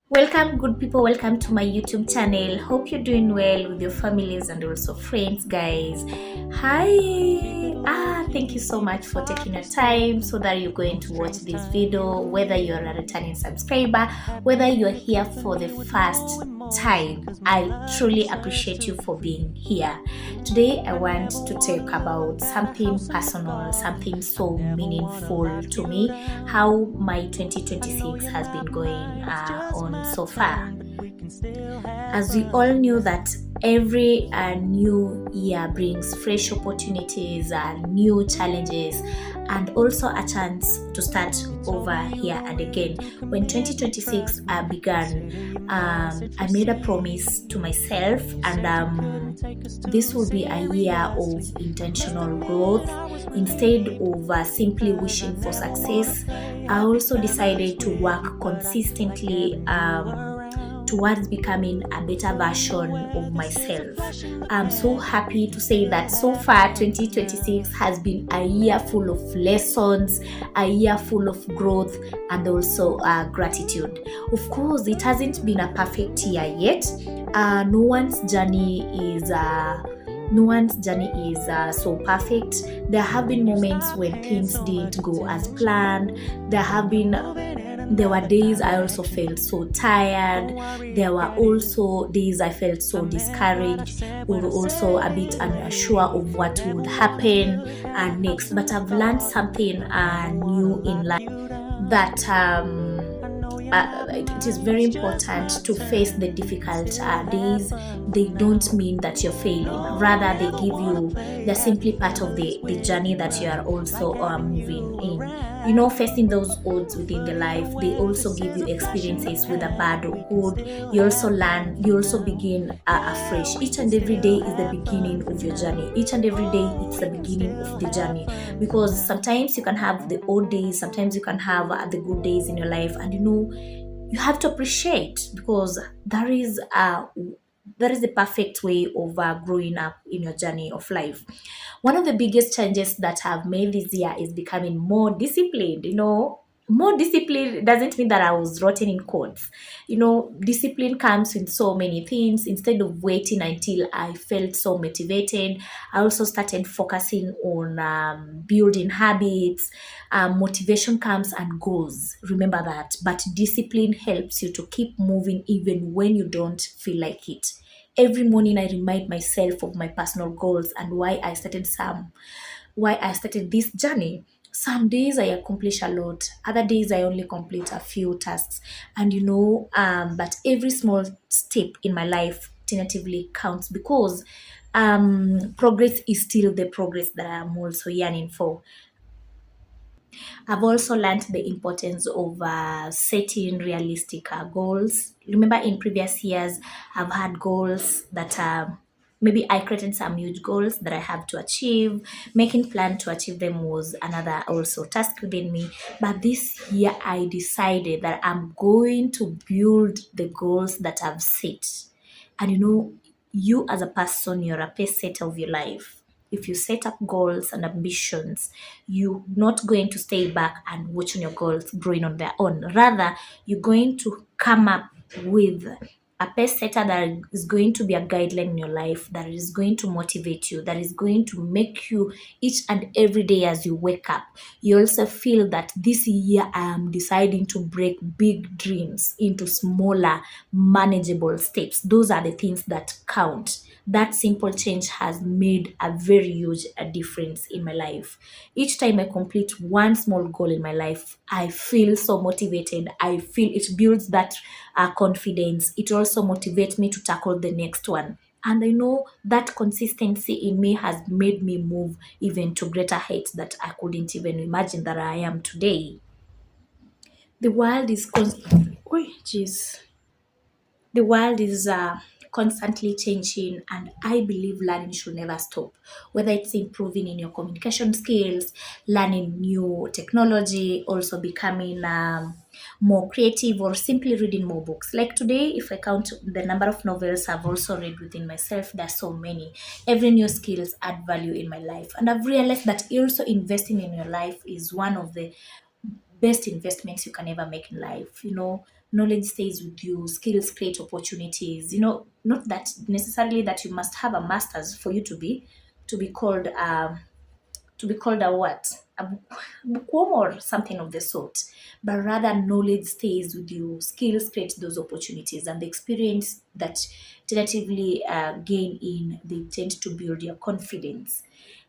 Welcome, good people. Welcome to my YouTube channel. Hope you're doing well with your families and also friends, guys. Hi. Thank you so much for taking your time so that you're going to watch this video. Whether you're a returning subscriber, whether you're here for the first time, I truly appreciate you for being here. Today, I want to talk about something personal, something so meaningful to me, how my 2026 has been going on so far. As we all knew that every new year brings fresh opportunities and new challenges and also a chance to start over here and again. When 2026 began, I made a promise to myself, and this will be a year of intentional growth. Instead of simply wishing for success, I also decided to work consistently towards becoming a better version of myself. I'm so happy to say that so far 2026 has been a year full of lessons, a year full of growth, and also gratitude. Of course, it hasn't been a perfect year yet. No one's journey is so perfect. There have been moments when things didn't go as planned. There were days I also felt so tired. There were also days I felt so discouraged or also a bit unsure of what would happen next. But I've learned something new in life, that it is very important to face the difficult days. They don't mean that you're failing. Rather, they give you, they're simply part of the journey that you are also moving in. You know, facing those odds within the life, they also give you experiences, whether bad or good. You also learn, you also begin afresh. Each and every day is the beginning of your journey. Each and every day, it's the beginning of the journey, because sometimes you can have the old days, sometimes you can have the good days in your life, and you have to appreciate, because that is the perfect way of growing up in your journey of life. One of the biggest changes that I've made this year is becoming more disciplined. More discipline doesn't mean that I was rotten in codes. Discipline comes with so many things. Instead of waiting until I felt so motivated, I also started focusing on building habits. Motivation comes and goes, remember that, but discipline helps you to keep moving even when you don't feel like it. Every morning I remind myself of my personal goals and why I started this journey. Some days I accomplish a lot, other days I only complete a few tasks. And but every small step in my life tentatively counts, because progress is still the progress that I'm also yearning for. I've also learned the importance of setting realistic goals. Remember, in previous years, I've had goals that maybe I created some huge goals that I have to achieve. Making plan to achieve them was another also task within me. But this year, I decided that I'm going to build the goals that I've set. And you as a person, you're a pace setter of your life. If you set up goals and ambitions, you're not going to stay back and watching your goals growing on their own. Rather, you're going to come up with a pace setter that is going to be a guideline in your life, that is going to motivate you, that is going to make you each and every day as you wake up. You also feel that this year I am deciding to break big dreams into smaller, manageable steps. Those are the things that count. That simple change has made a very huge difference in my life. Each time I complete one small goal in my life, I feel so motivated. I feel it builds that confidence. It also motivates me to tackle the next one. And I know that consistency in me has made me move even to greater heights that I couldn't even imagine that I am today. The world is oh, jeez. The world is constantly changing, and I believe learning should never stop. Whether it's improving in your communication skills, learning new technology, also becoming more creative, or simply reading more books. Like today, if I count the number of novels I've also read within myself, there's so many. Every new skills add value in my life, and I've realized that also investing in your life is one of the best investments you can ever make in life. Knowledge stays with you, skills create opportunities. Not that necessarily that you must have a master's for you to be called a what? Bookworm or something of the sort. But rather, knowledge stays with you, skills create those opportunities, and the experience that tentatively gain in, they tend to build your confidence.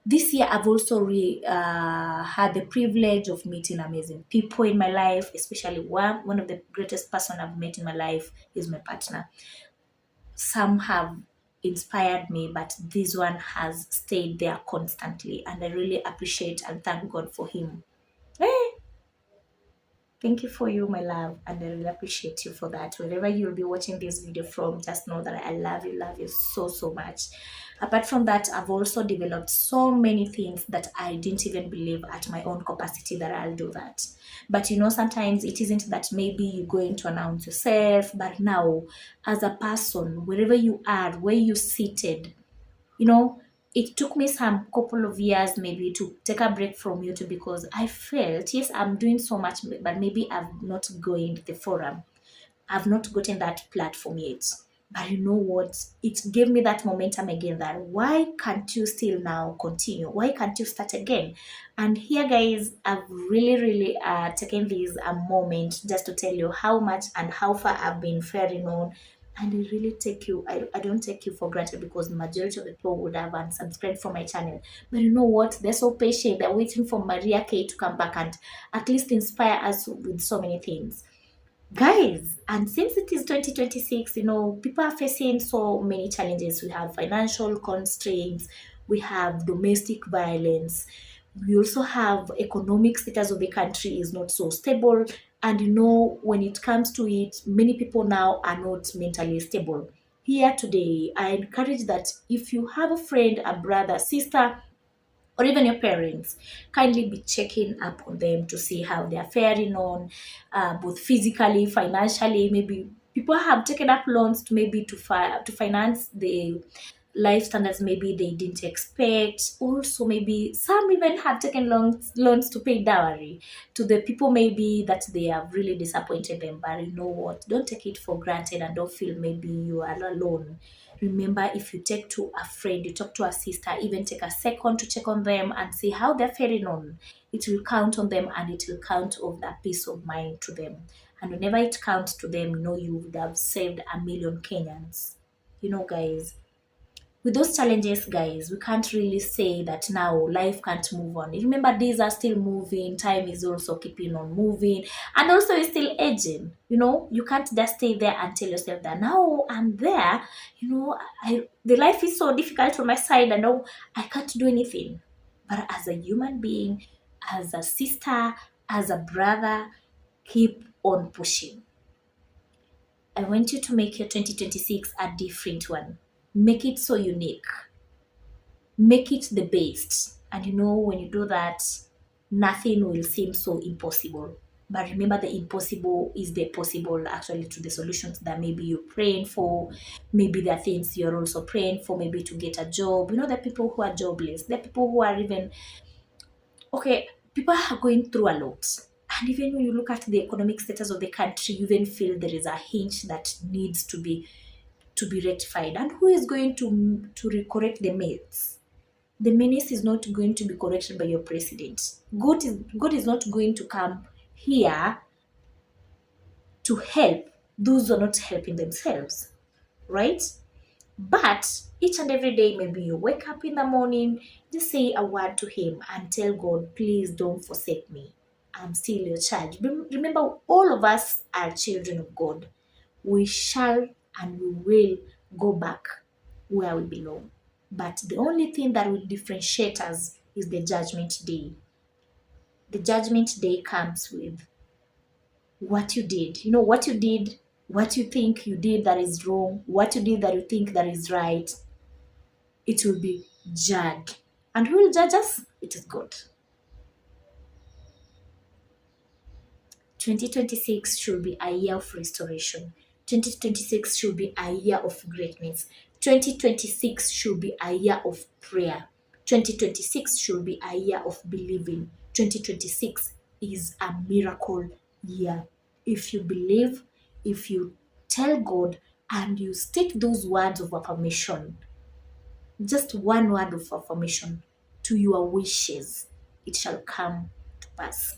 This year, I've also had the privilege of meeting amazing people in my life, especially one of the greatest person I've met in my life is my partner. Some have inspired me, but this one has stayed there constantly, and I really appreciate and thank God for him. Eh, thank you for you, my love, and I really appreciate you for that. Wherever you'll be watching this video from, just know that I love you so, so much. Apart from that, I've also developed so many things that I didn't even believe at my own capacity that I'll do that. But sometimes it isn't that maybe you're going to announce yourself, but now, as a person, wherever you are, where you seated, you know, it took me some couple of years maybe to take a break from YouTube because I felt, yes, I'm doing so much, but maybe I've not joined the forum. I've not gotten that platform yet. But you know what? It gave me that momentum again that why can't you still now continue? Why can't you start again? And here, guys, I've really taken this a moment just to tell you how much and how far I've been faring on. And I really I don't take you for granted because the majority of the people would have unsubscribed from my channel. But you know what? They're so patient. They're waiting for Maria K to come back and at least inspire us with so many things. Guys, and since it is 2026, people are facing so many challenges. We have financial constraints, we have domestic violence, we also have economic status of the country is not so stable. And when it comes to it, many people now are not mentally stable. Here today, I encourage that if you have a friend, a brother, sister, or even your parents, kindly be checking up on them to see how they are faring on, both physically, financially. Maybe people have taken up loans to maybe to finance the life standards maybe they didn't expect. Also, maybe some even have taken loans to pay dowry to the people maybe that they have really disappointed them. But you know what? Don't take it for granted and don't feel maybe you are alone. Remember, if you take to a friend, you talk to a sister, even take a second to check on them and see how they're faring on. It will count on them and it will count of that peace of mind to them. And whenever it counts to them, you would have saved a million Kenyans. Guys, with those challenges, guys, we can't really say that now life can't move on. Remember, days are still moving, time is also keeping on moving, and also you're still aging. You can't just stay there and tell yourself that now I'm there. The life is so difficult on my side, and now I can't do anything. But as a human being, as a sister, as a brother, keep on pushing. I want you to make your 2026 a different one. Make it so unique. Make it the best. And when you do that, nothing will seem so impossible. But remember, the impossible is the possible actually to the solutions that maybe you're praying for. Maybe there are things you're also praying for, maybe to get a job. There are people who are jobless. There are people who are even, okay, people are going through a lot. And even when you look at the economic status of the country, you even feel there is a hinge that needs to be rectified. And who is going to correct the myths? The menace is not going to be corrected by your president. God is not going to come here to help those who are not helping themselves, right? But each and every day, maybe you wake up in the morning, just say a word to Him and tell God, please don't forsake me. I'm still your child. Remember, all of us are children of God. We shall and we will go back where we belong. But the only thing that will differentiate us is the judgment day. The judgment day comes with what you did. What you did, what you think you did that is wrong, what you did that you think that is right, it will be judged. And who will judge us? It is God. 2026 should be a year of restoration. 2026 should be a year of greatness. 2026 should be a year of prayer. 2026 should be a year of believing. 2026 is a miracle year. If you believe, if you tell God and you state those words of affirmation, just one word of affirmation to your wishes, it shall come to pass.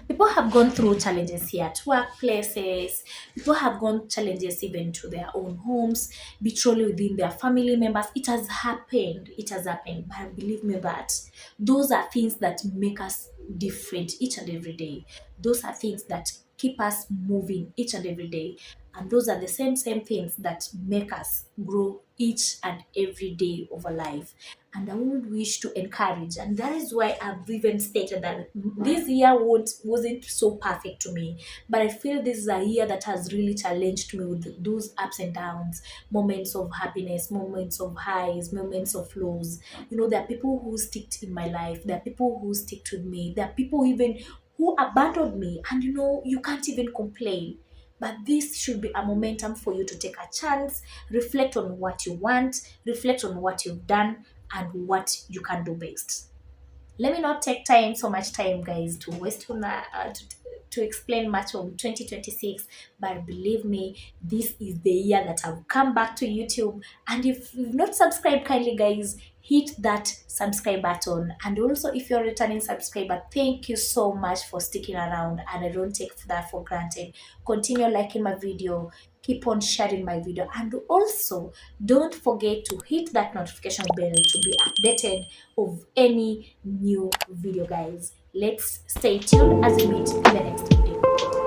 People have gone through challenges here at workplaces. People have gone challenges even to their own homes, betrayal within their family members. It has happened. It has happened. But believe me that those are things that make us different each and every day. Those are things that keep us moving each and every day. And those are the same things that make us grow each and every day of our life. And I would wish to encourage, and that is why I've even stated that this year wasn't so perfect to me, but I feel this is a year that has really challenged me with those ups and downs, moments of happiness, moments of highs, moments of lows. There are people who stick in my life, there are people who stick with me, there are people even who abandoned me, and you can't even complain. But this should be a momentum for you to take a chance, reflect on what you want, reflect on what you've done, and what you can do best. Let me not take so much time, guys, to waste on to explain much of 2026. But believe me, this is the year that I've come back to YouTube. And if you've not subscribed, kindly, guys, hit that subscribe button. And also, if you're a returning subscriber, thank you so much for sticking around. And I don't take that for granted. Continue liking my video, keep on sharing my video, and also don't forget to hit that notification bell to be updated of any new video, guys. Let's stay tuned as we meet in the next video.